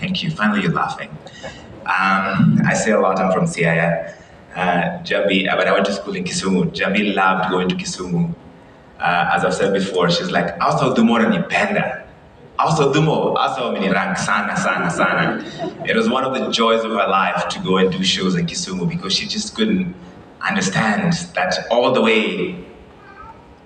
Thank you. Finally, you're laughing. I say a lot. I'm from Siaya. Njambi, when I went to school in Kisumu, Njambi loved going to Kisumu. As I've said before, she's like, also dumo nanipenda. Also dumo, also minirang sana, sana, sana. It was one of the joys of her life to go and do shows in Kisumu because she just couldn't understand that all the way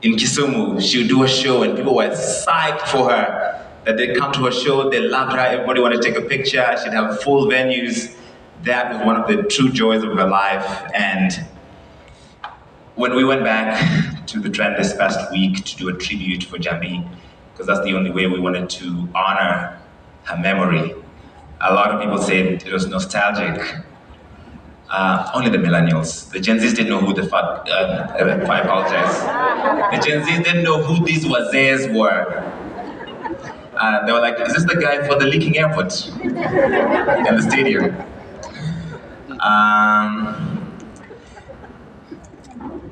in Kisumu, she would do a show and people were psyched for her, that they'd come to her show, they loved her, everybody wanted to take a picture, she'd have full venues. That was one of the true joys of her life. And when we went back to the Trend this past week to do a tribute for Njambi, because that's the only way we wanted to honor her memory, a lot of people said it was nostalgic. Only the millennials. The Gen Zs didn't know who the fuck, I apologize. The Gen Zs didn't know who these wazees were. They were like, is this the guy for the leaking airport in the stadium?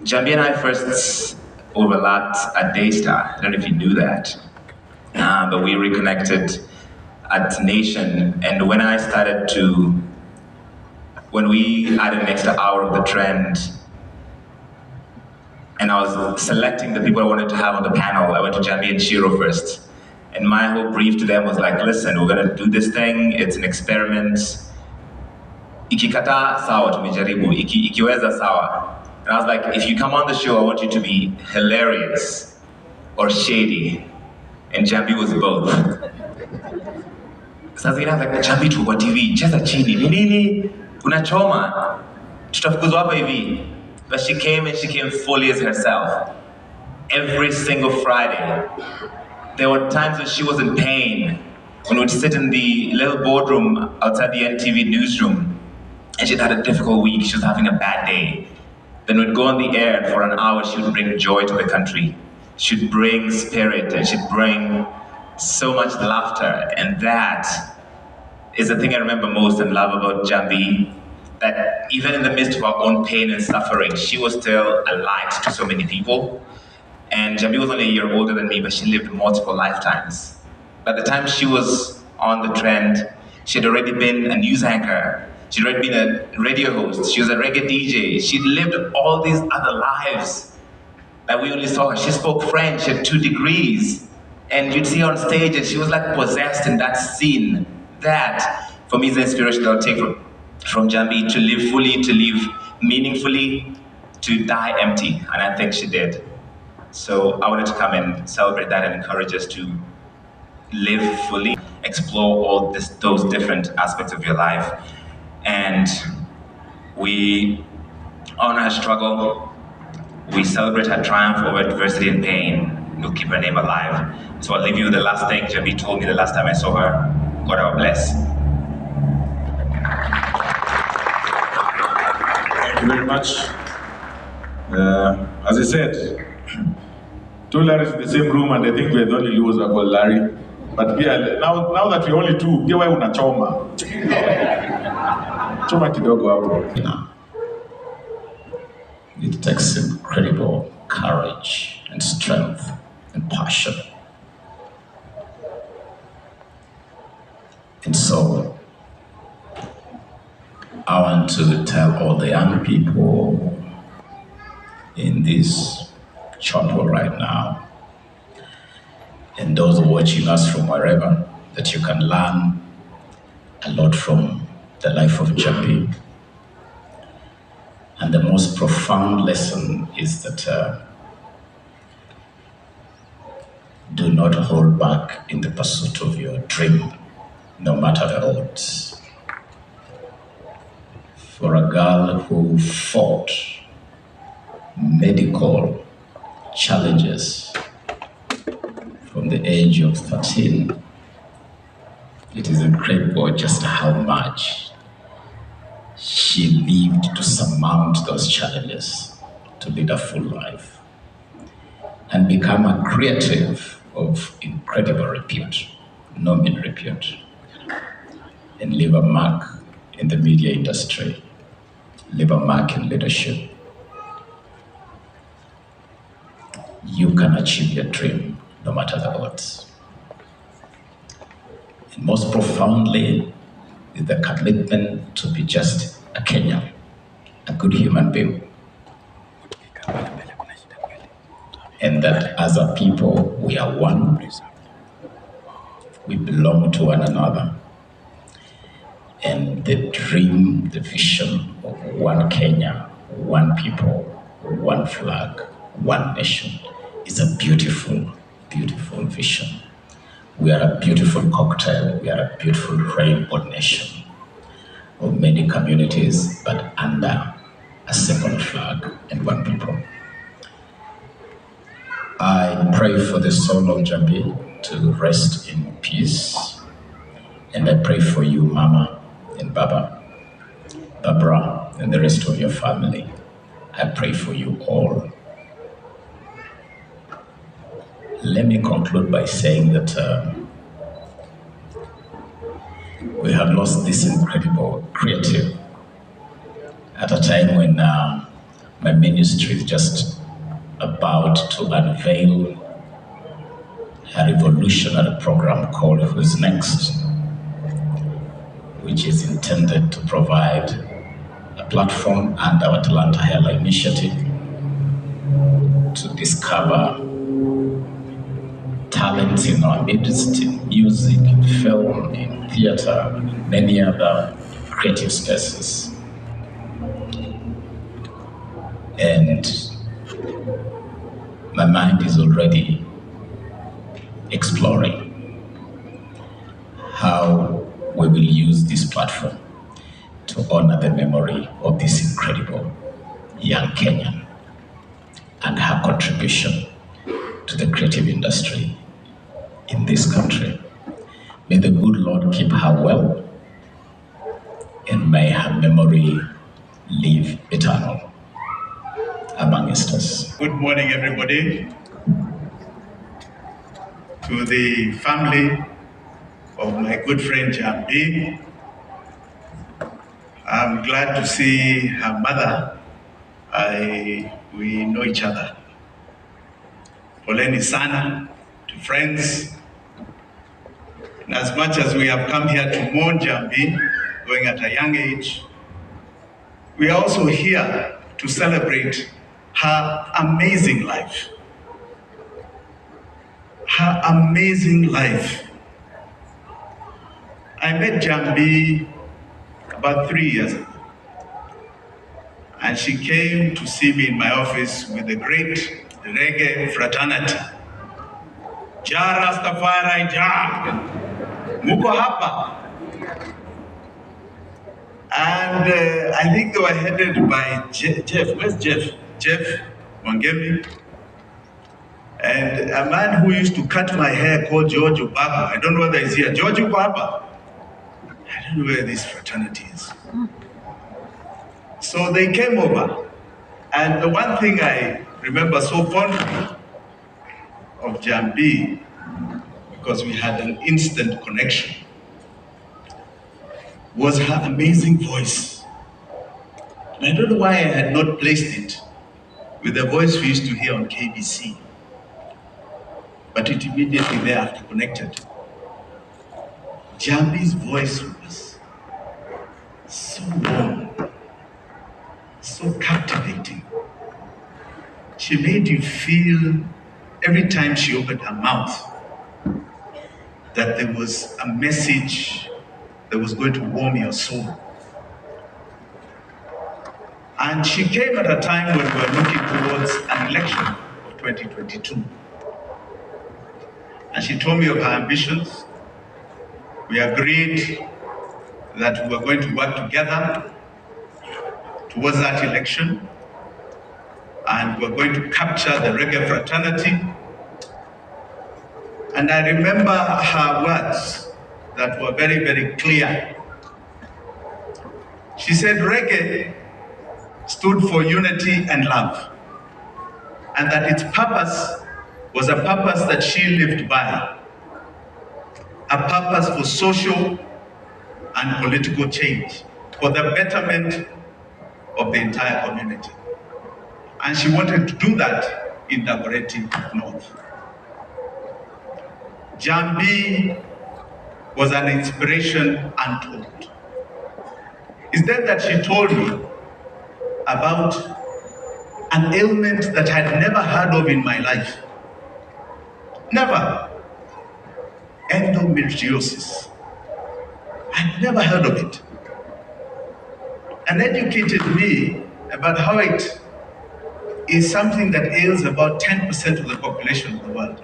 Njambi and I first overlapped at Daystar. I don't know if you knew that. But we reconnected at Nation. And when we added an extra hour of the Trend, and I was selecting the people I wanted to have on the panel, I went to Njambi and Shiro first. And my whole brief to them was like, listen, we're gonna do this thing, it's an experiment. Ikikata sawa tumejaribu, ikiweza sawa. And I was like, if you come on the show, I want you to be hilarious or shady. And Njambi was both. Sasa zingine I was like, Njambi tuko kwa TV, cheza chini, ni nini? Unachoma, tutafukuzwa hapa hivi. But she came and she came fully as herself. Every single Friday. There were times when she was in pain, when we'd sit in the little boardroom outside the NTV newsroom, and she'd had a difficult week, she was having a bad day. Then we'd go on the air, and for an hour she would bring joy to the country. She'd bring spirit, and she'd bring so much laughter, and that is the thing I remember most and love about Njambi, that even in the midst of our own pain and suffering, she was still a light to so many people. And Njambi was only a year older than me, but she lived multiple lifetimes. By the time she was on the Trend, she had already been a news anchor. She'd already been a radio host. She was a reggae DJ. She'd lived all these other lives that we only saw her. She spoke French, she had 2 degrees. And you'd see her on stage and she was like possessed in that scene. That, for me, is the inspiration that I'll take from Njambi, to live fully, to live meaningfully, to die empty. And I think she did. So I wanted to come and celebrate that and encourage us to live fully, explore all those different aspects of your life. And we honor her struggle, we celebrate her triumph over adversity and pain. We'll keep her name alive. So I'll leave you with the last thing Njambi told me the last time I saw her. God, I bless. Thank you very much. As I said, 2 Larrys in the same room, and I think we're the only Luos that called Larry. But yeah, now that we're only 2, pia wewe unachoma. Choma kidogo hapo. It takes incredible courage and strength and passion. And so, I want to tell all the young people in this chapel right now, and those watching us from wherever, that you can learn a lot from the life of Njambi. And the most profound lesson is that do not hold back in the pursuit of your dream, no matter the odds. For a girl who fought medical challenges from the age of 13, it is incredible just how much she lived to surmount those challenges, to lead a full life, and become a creative of incredible repute, no mean repute, and leave a mark in the media industry, leave a mark in leadership. You can achieve your dream, no matter the odds. and most profoundly is the commitment to be just a Kenyan, a good human being. And that as a people, we are one, we belong to one another. And the dream, the vision of one Kenya, one people, one flag, one nation is a beautiful, beautiful vision. We are a beautiful cocktail, we are a beautiful rainbow nation of many communities, but under a single flag and one people. I pray for the soul of Njambi to rest in peace. And I pray for you, Mama and Barbara, and the rest of your family. I pray for you all. Let me conclude by saying that we have lost this incredible creative at a time when my ministry is just about to unveil a revolutionary program called Who's Next, which is intended to provide a platform and our Talanta Hela initiative to discover talents in our midst, in music, in film, in theater, and in many other creative spaces. And my mind is already exploring how we will use this platform to honor the memory of this incredible young Kenyan and her contribution to the creative industry in this country. May the good Lord keep her well, and may her memory live eternal amongst us. Good morning, everybody. To the family of my good friend Njambi, I'm glad to see her mother. We know each other. Poleni sana to friends. And as much as we have come here to mourn Njambi, going at a young age, we are also here to celebrate her amazing life. Her amazing life. I met Njambi about 3 years ago, and she came to see me in my office with the great reggae fraternity. Ja Rastafari Ja, muko hapa. And I think they were headed by Jeff. Where's Jeff? Jeff Wangemi. And a man who used to cut my hair called George Obama. I don't know whether he's here. George Obama. I don't know where this fraternity is. So they came over. And the one thing I remember so fondly of Njambi, because we had an instant connection, was her amazing voice. And I don't know why I had not placed it with the voice we used to hear on KBC. But it immediately thereafter connected. Njambi's voice was so warm, so captivating. She made you feel, every time she opened her mouth, that there was a message that was going to warm your soul. And she came at a time when we were looking towards an election of 2022. And she told me of her ambitions. We agreed that we were going to work together towards that election, and we're going to capture the reggae fraternity. And I remember her words that were very, very clear. She said reggae stood for unity and love, and that its purpose was a purpose that she lived by, a purpose for social and political change, for the betterment of the entire community. And she wanted to do that in Dagoretti North. Njambi was an inspiration untold. It's then that she told me about an ailment that I had never heard of in my life. Never. Endometriosis. I'd never heard of it. And educated me about how it is something that ails about 10% of the population of the world.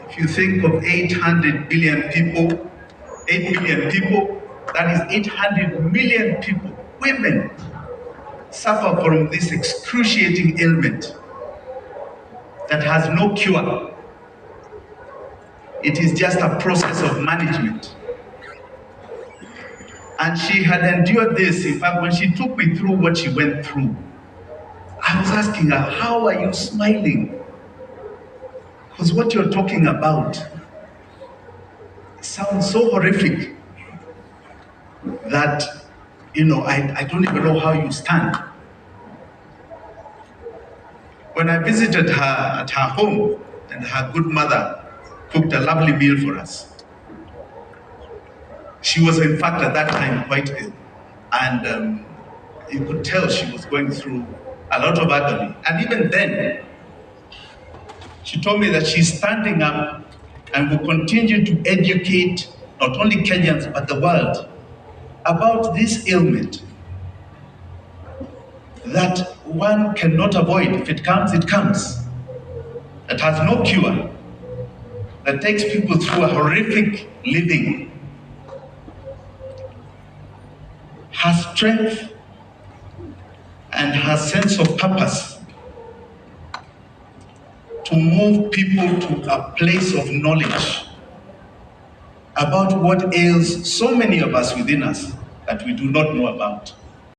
If you think of 800 billion people, 8 billion people, that is 800 million people, women, suffer from this excruciating ailment that has no cure. It is just a process of management. And she had endured this. In fact, when she took me through what she went through, I was asking her, how are you smiling? Because what you're talking about sounds so horrific that, I don't even know how you stand. When I visited her at her home, and her good mother cooked a lovely meal for us, she was in fact at that time quite ill. And you could tell she was going through a lot of agony. And even then, she told me that she's standing up and will continue to educate not only Kenyans, but the world about this ailment that one cannot avoid. If it comes, it comes. That has no cure. That takes people through a horrific living. Her strength and her sense of purpose to move people to a place of knowledge about what ails so many of us within us that we do not know about.